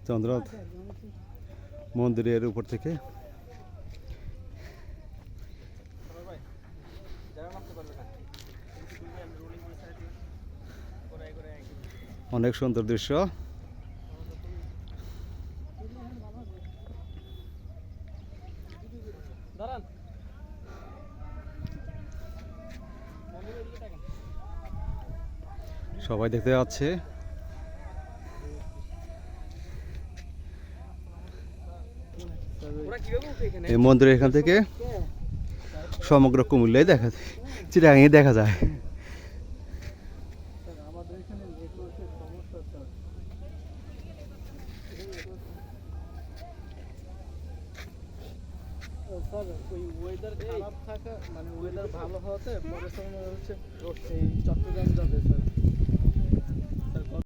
চন্দ্রনাথ মন্দিরের উপর থেকে অনেক সুন্দর দৃশ্য। সবাই দেখতে যাচ্ছে। এই মন্দিরের এখান থেকে সমগ্র কুমিল্লাই দেখা যায়, চিটাগাঙে দেখা যায়। ওই ওয়েদার খারাপ থাকা মানে ওয়েদার ভালো হওয়াতে পরে সময় হচ্ছে এই চট্টগ্রাম যাবে স্যার।